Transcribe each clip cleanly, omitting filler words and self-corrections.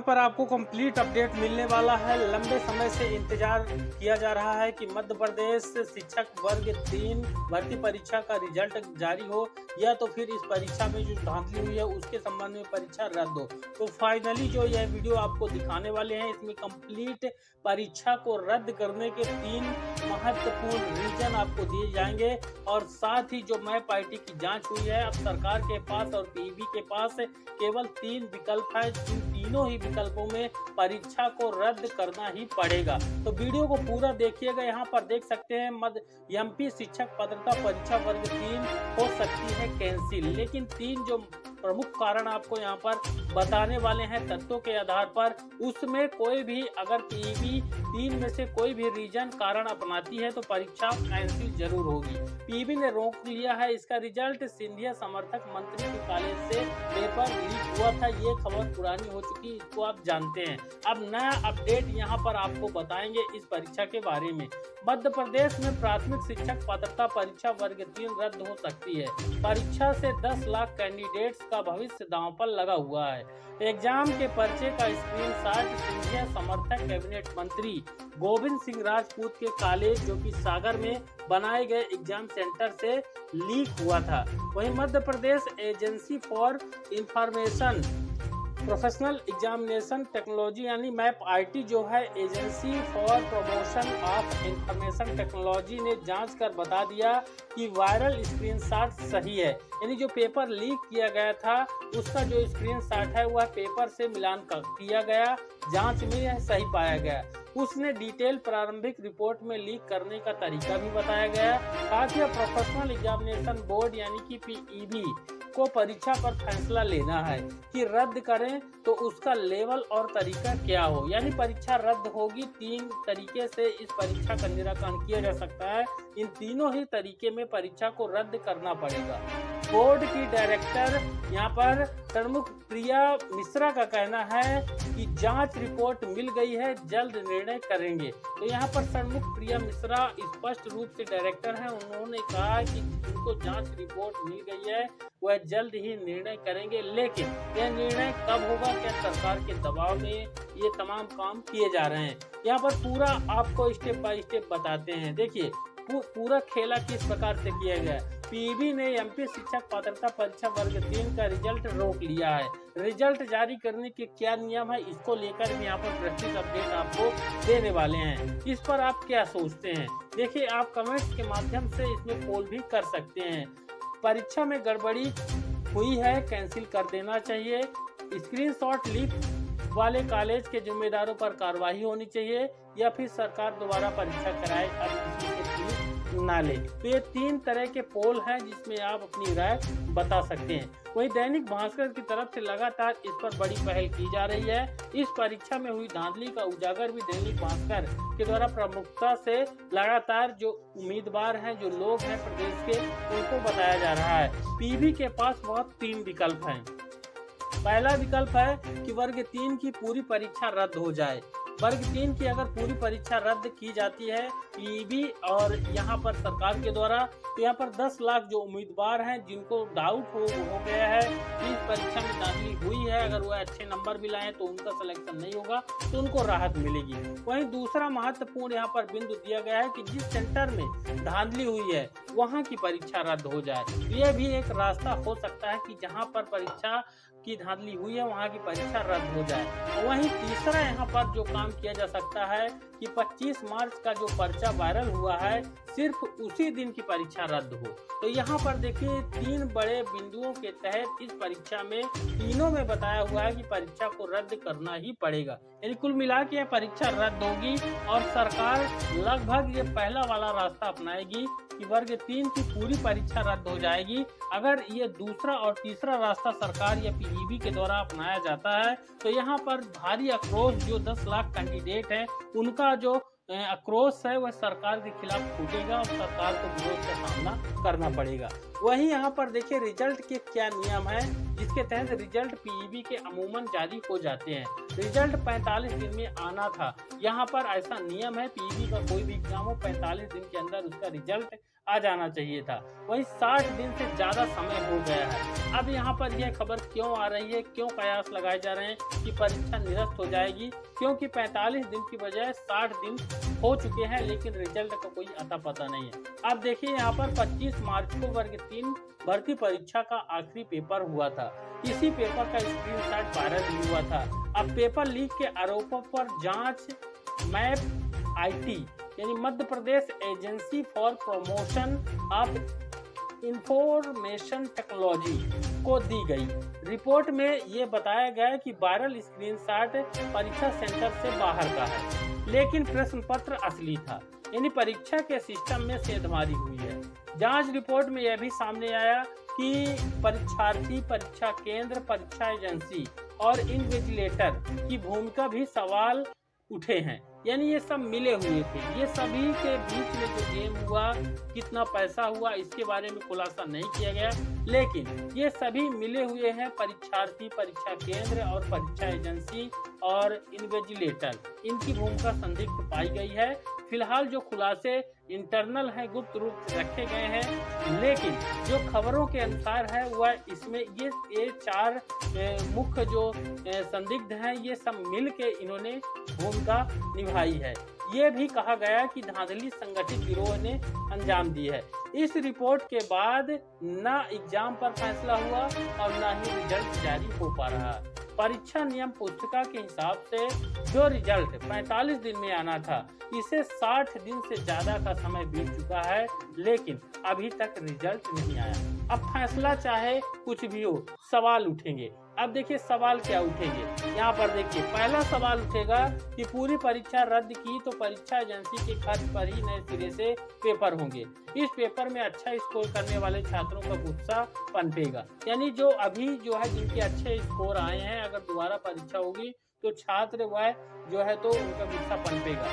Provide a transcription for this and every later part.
पर आपको complete update मिलने वाला है। लंबे समय से इंतजार किया जा रहा है कि मध्य प्रदेश शिक्षक वर्ग 3 भर्ती परीक्षा का रिजल्ट जारी हो या तो फिर इस परीक्षा में जो धांधली हुई है उसके संबंध में परीक्षा रद्द हो। तो फाइनली जो यह वीडियो आपको दिखाने वाले हैं, इसमें कंप्लीट परीक्षा को रद्द करने के 3 महत्वपूर्ण रीजन आपको दिए जाएंगे और साथ ही जो मैप आईटी की जांच हुई है, अब सरकार के पास और पीईबी के पास केवल 3 विकल्प है। जिन तीनों ही विकल्पों में परीक्षा को रद्द करना ही पड़ेगा। तो वीडियो को पूरा देखिएगा। यहाँ पर देख सकते हैं एमपी शिक्षक पात्रता परीक्षा वर्ग 3 हो सकती है कैंसिल, लेकिन 3 जो प्रमुख कारण आपको यहाँ पर बताने वाले हैं तथ्यों के आधार पर, उसमें कोई भी अगर पीईबी 3 में से कोई भी रीजन कारण अपनाती है तो परीक्षा कैंसिल जरूर होगी। पीईबी ने रोक लिया है इसका रिजल्ट। सिंधिया समर्थक मंत्री के कॉलेज से पेपर लीक हुआ था, ये खबर पुरानी हो चुकी, इसको आप जानते हैं। अब नया अपडेट यहाँ पर आपको बताएंगे इस परीक्षा के बारे में। मध्य प्रदेश में प्राथमिक शिक्षक पात्रता परीक्षा वर्ग 3 रद्द हो सकती है। परीक्षा से 10 लाख कैंडिडेट्स का भविष्य दांव पर लगा हुआ है। एग्जाम के पर्चे का स्क्रीनशॉट सिंधिया समर्थक कैबिनेट मंत्री गोविंद सिंह राजपूत के कॉलेज जो कि सागर में बनाए गए एग्जाम सेंटर से लीक हुआ था। वहीं Madhya Pradesh agency for information professional examination technology यानी मैप आईटी जो है, agency for promotion of information technology ने जांच कर बता दिया कि वायरल स्क्रीनशॉट सही है। यानी जो पेपर लीक किया गया था उसका जो स्क्रीनशॉट है वह पेपर से मिलान किया गया, जांच में यह सही पाया गया। उसने डिटेल प्रारंभिक रिपोर्ट में लीक करने का तरीका भी बताया गया। साथ ही प्रोफेशनल एग्जामिनेशन बोर्ड यानी कि पीईबी को परीक्षा पर फैसला लेना है कि रद्द करें तो उसका लेवल और तरीका क्या हो। यानी परीक्षा रद्द होगी, 3 तरीके से इस परीक्षा का निराकरण किया जा सकता है। इन तीनों ही तरीके में परीक्षा को रद्द करना पड़ेगा। बोर्ड की डायरेक्टर यहाँ पर षणमुख प्रिया मिश्रा का कहना है कि जांच रिपोर्ट मिल गई है, जल्द निर्णय करेंगे। तो यहाँ पर षणमुख प्रिया मिश्रा स्पष्ट रूप से डायरेक्टर हैं। उन्होंने कहा कि उनको जांच रिपोर्ट मिल गई है, वह जल्द ही निर्णय करेंगे। लेकिन यह निर्णय कब होगा, क्या सरकार के दबाव में ये तमाम काम किए जा रहे हैं? यहाँ पर पूरा आपको स्टेप बाय स्टेप बताते हैं। देखिए पूरा खेला किस प्रकार से किया गया है। पीईबी ने एमपी शिक्षक पात्रता परीक्षा वर्ग 3 का रिजल्ट रोक लिया है। रिजल्ट जारी करने के क्या नियम है, इसको लेकर भी यहाँ पर विस्तृत अपडेट आपको देने वाले हैं। इस पर आप क्या सोचते हैं? देखिए आप कमेंट्स के माध्यम से इसमें पोल भी कर सकते हैं। परीक्षा में गड़बड़ी हुई है, कैंसिल कर देना चाहिए। स्क्रीनशॉट लीक वाले कॉलेज के जिम्मेदारों पर कार्रवाई होनी चाहिए या फिर सरकार दोबारा परीक्षा कराए, अब किसी से फीस ना ले। तो ये 3 तरह के पोल हैं जिसमें आप अपनी राय बता सकते हैं। वहीं दैनिक भास्कर की तरफ से लगातार इस पर बड़ी पहल की जा रही है। इस परीक्षा में हुई धांधली का उजागर भी दैनिक भास्कर के द्वारा प्रमुखता से लगातार जो उम्मीदवार हैं, जो लोग हैं प्रदेश के, उनको बताया जा रहा है। पीईबी के पास बहुत 3 विकल्प हैं। पहला विकल्प है कि वर्ग 3 की पूरी परीक्षा रद्द हो जाए। वर्ग 3 की अगर पूरी परीक्षा रद्द की जाती है पीईबी और यहाँ पर सरकार के द्वारा, तो यहाँ पर 10 लाख जो उम्मीदवार हैं जिनको डाउट हो गया है कि इस परीक्षा में धांधली हुई है, अगर वह अच्छे नंबर भी लाएं तो उनका सिलेक्शन नहीं होगा, तो उनको राहत मिलेगी। वहीं दूसरा महत्वपूर्ण यहाँ पर बिंदु दिया गया है कि जिस सेंटर में धांधली हुई है वहाँ की परीक्षा रद्द हो जाए। यह भी एक रास्ता हो सकता है कि जहाँ पर परीक्षा की धांधली हुई है वहाँ की परीक्षा रद्द हो जाए। वहीं तीसरा यहाँ पर जो काम किया जा सकता है कि 25 मार्च का जो पर्चा वायरल हुआ है सिर्फ उसी दिन की परीक्षा रद्द हो। तो यहाँ पर देखिए 3 बड़े बिंदुओं के तहत इस परीक्षा में तीनों में बताया हुआ है कि परीक्षा को रद्द करना ही पड़ेगा। यानी कुल मिला के यह परीक्षा रद्द होगी और सरकार लगभग ये पहला वाला रास्ता अपनाएगी कि वर्ग 3 की पूरी परीक्षा रद्द हो जाएगी। अगर ये दूसरा और तीसरा रास्ता सरकार या पीईबी के द्वारा अपनाया जाता है तो यहाँ पर भारी आक्रोश जो 10 लाख कैंडिडेट हैं उनका जो आक्रोश है वह सरकार के खिलाफ फूटेगा और सरकार को विरोध का सामना करना पड़ेगा। वहीं यहाँ पर देखिए रिजल्ट के क्या नियम है जिसके तहत रिजल्ट पीईबी के अमूमन जारी हो जाते हैं। रिजल्ट 45 दिन में आना था। यहाँ पर ऐसा नियम है, पीईबी का कोई भी एग्जाम हो 45 दिन के अंदर उसका रिजल्ट आ जाना चाहिए था। वहीं 60 दिन से ज़्यादा समय हो गया है। अब यहाँ पर यह खबर क्यों आ रही है, क्यों कयास लगाए जा रहे हैं कि परीक्षा निरस्त हो जाएगी? क्योंकि 45 दिन की बजाय 60 दिन हो चुके हैं, लेकिन रिजल्ट का कोई अता पता नहीं है। अब देखिए यहाँ पर 25 मार्च को वर्ग 3 भर्ती परीक्षा का आखिरी पेपर हुआ था। इसी पेपर का स्क्रीनशॉट वायरल भी हुआ था। अब पेपर लीक के आरोपों पर जांच मैप आईटी यानी Madhya Pradesh agency for promotion of information technology को दी गई। रिपोर्ट में ये बताया गया कि वायरल स्क्रीनशॉट परीक्षा सेंटर से बाहर का है, लेकिन प्रश्न पत्र असली था। यानी परीक्षा के सिस्टम में सेंधमारी हुई है। जांच रिपोर्ट में यह भी सामने आया कि परीक्षार्थी, परीक्षा केंद्र, परीक्षा एजेंसी और इन्विजिलेटर की भूमिका भी सवाल उठे हैं। यानी ये सब मिले हुए थे। ये सभी के बीच में जो गेम हुआ, कितना पैसा हुआ, इसके बारे में खुलासा नहीं किया गया, लेकिन ये सभी मिले हुए हैं। परीक्षार्थी, परीक्षा केंद्र और परीक्षा एजेंसी और इन्विजिलेटर, इनकी भूमिका संदिग्ध पाई गई है। फिलहाल जो खुलासे इंटरनल हैं, गुप्त रूप से रखे गए हैं, लेकिन जो खबरों के अनुसार है वह इसमें ये 4 मुख्य जो संदिग्ध हैं, ये सब मिल के इन्होंने भूमिका निभाई है। ये भी कहा गया कि धांधली संगठित गिरोह ने अंजाम दी है। इस रिपोर्ट के बाद न एग्जाम पर फैसला हुआ और न ही रिजल्ट जारी हो पा रहा। परीक्षा नियम पुस्तिका के हिसाब से जो रिजल्ट 45 दिन में आना था, इसे 60 दिन से ज्यादा का समय बीत चुका है, लेकिन अभी तक रिजल्ट नहीं आया। अब फैसला चाहे कुछ भी हो, सवाल उठेंगे। अब देखिए सवाल क्या उठेंगे। यहाँ पर देखिए पहला सवाल उठेगा कि पूरी परीक्षा रद्द की तो परीक्षा एजेंसी के खर्च पर ही नए सिरे से पेपर होंगे। इस पेपर में अच्छा स्कोर करने वाले छात्रों का गुस्सा पनपेगा। यानी जो अभी जो है जिनके अच्छे स्कोर आए हैं, अगर दोबारा परीक्षा होगी तो छात्र वह जो है तो उनका गुस्सा पनपेगा।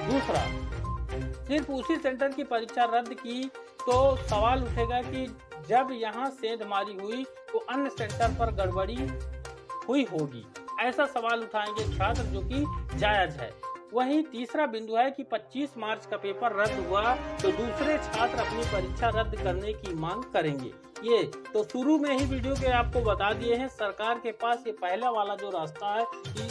दूसरा, सिर्फ उसी सेंटर की परीक्षा रद्द की तो सवाल उठेगा कि जब यहाँ सेंधमारी हुई तो अन्य सेंटर पर गड़बड़ी हुई होगी। ऐसा सवाल उठाएंगे छात्र, जो कि जायज है। वहीं तीसरा बिंदु है कि 25 मार्च का पेपर रद्द हुआ तो दूसरे छात्र अपनी परीक्षा रद्द करने की मांग करेंगे। ये तो शुरू में ही वीडियो के आपको बता दिए हैं। सरकार के पास ये पहला वाला जो रास्ता है,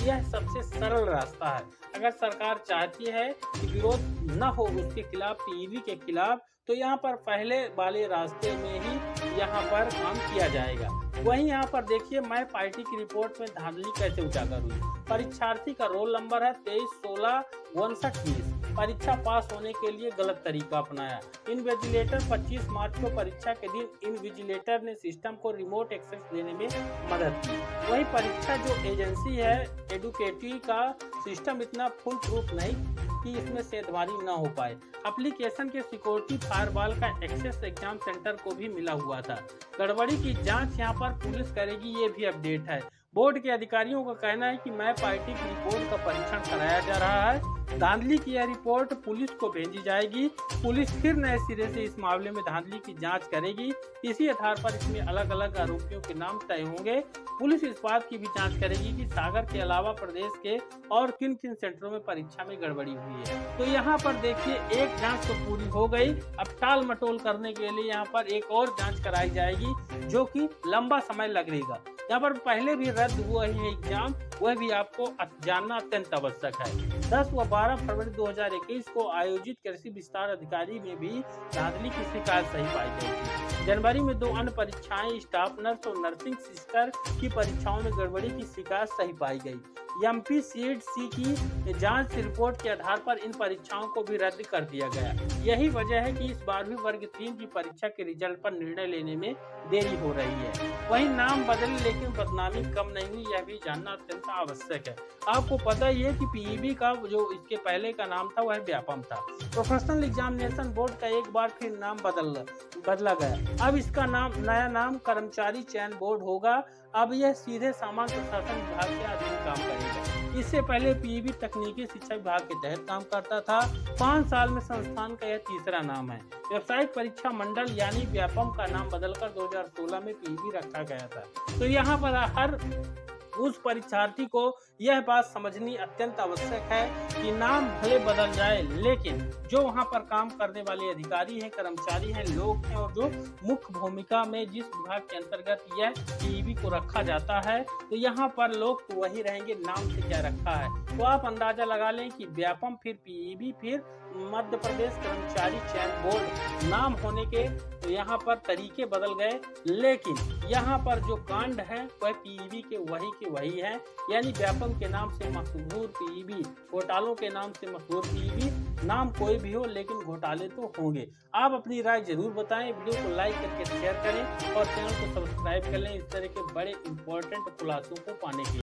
यह सबसे सरल रास्ता है। अगर सरकार चाहती है कि विरोध न हो उसके खिलाफ, पीईबी के खिलाफ, तो यहाँ पर पहले वाले रास्ते में ही यहाँ पर काम किया जाएगा। वहीं यहाँ पर देखिए मैप आईटी की रिपोर्ट में धांधली कैसे उजागर हुई। परीक्षार्थी का रोल नंबर है 23165920। परीक्षा पास होने के लिए गलत तरीका अपनाया। इन्विजिलेटर 25 मार्च को परीक्षा के दिन इन्विजिलेटर ने सिस्टम को रिमोट एक्सेस देने में मदद की। वही परीक्षा जो एजेंसी है एडुकेटिव का सिस्टम इतना फुल प्रूफ नहीं कि इसमें सेंधमारी न हो पाए। एप्लीकेशन के सिक्योरिटी फायरवॉल का एक्सेस एग्जाम सेंटर को भी मिला हुआ था। गड़बड़ी की जांच यहाँ पर पुलिस करेगी, ये भी अपडेट है। बोर्ड के अधिकारियों का कहना है कि मैप आईटी की रिपोर्ट का परीक्षण कराया जा रहा है। धांधली की यह रिपोर्ट पुलिस को भेजी जाएगी। पुलिस फिर नए सिरे से इस मामले में धांधली की जांच करेगी। इसी आधार पर इसमें अलग अलग आरोपियों के नाम तय होंगे। पुलिस इस बात की भी जांच करेगी कि सागर के अलावा प्रदेश के और किन किन सेंटरों में परीक्षा में गड़बड़ी हुई है। तो यहाँ पर देखिए एक जांच तो पूरी हो गई। अब टाल मटोल करने के लिए यहाँ पर एक और जांच कराई जाएगी, जो कि लंबा समय लगेगा। यहाँ पर पहले भी रद्द हुआ है एग्जाम, वह भी आपको जानना अत्यंत आवश्यक है। 10 व 12 फरवरी 2021 को आयोजित कृषि विस्तार अधिकारी में भी धांधली की शिकायत सही पाई गई थी। जनवरी में 2 अन्य परीक्षाएं स्टाफ नर्स और नर्सिंग सिस्टर की परीक्षाओं में गड़बड़ी की शिकायत सही पाई गई। एमपी सीड सी की जांच रिपोर्ट के आधार पर इन परीक्षाओं को भी रद्द कर दिया गया। यही वजह है कि इस बार भी वर्ग 3 की परीक्षा के रिजल्ट पर निर्णय लेने में देरी हो रही है। वहीं नाम बदले लेकिन बदनामी कम नहीं हुई, यह भी जानना अत्यंत आवश्यक है। आपको पता ही है कि पीईबी का जो इसके पहले का नाम था वह व्यापम था। प्रोफेशनल एग्जामिनेशन बोर्ड का एक बार फिर नाम बदला गया। अब इसका नया नाम कर्मचारी चयन बोर्ड होगा। अब यह सीधे सामान्य प्रशासन विभाग के अधीन काम करेगा। इससे पहले पीईबी तकनीकी शिक्षा विभाग के तहत काम करता था। 5 साल में संस्थान का यह तीसरा नाम है। व्यावसायिक परीक्षा मंडल यानी व्यापम का नाम बदलकर 2016 में पीईबी रखा गया था। तो यहाँ पर हर उस परीक्षार्थी को यह बात समझनी अत्यंत आवश्यक है कि नाम भले बदल जाए, लेकिन जो वहां पर काम करने वाले अधिकारी हैं, कर्मचारी हैं, लोग हैं और जो मुख्य भूमिका में जिस विभाग के अंतर्गत यह पीईबी को रखा जाता है, तो यहाँ पर लोग तो वही रहेंगे, नाम से क्या रखा है। तो आप अंदाजा लगा लें कि व्यापम फिर पीईबी फिर मध्य प्रदेश कर्मचारी चयन बोर्ड नाम होने के तो यहाँ पर तरीके बदल गए, लेकिन यहाँ पर जो कांड है वह पीईबी के वही है। यानी व्यापम के नाम से मशहूर पीईबी, घोटालों के नाम से मशहूर पीईबी, नाम कोई भी हो लेकिन घोटाले तो होंगे। आप अपनी राय जरूर बताएं, वीडियो को लाइक करके शेयर करें और चैनल को सब्सक्राइब कर लें इस तरह के बड़े इंपॉर्टेंट खुलासों को पाने के लिए।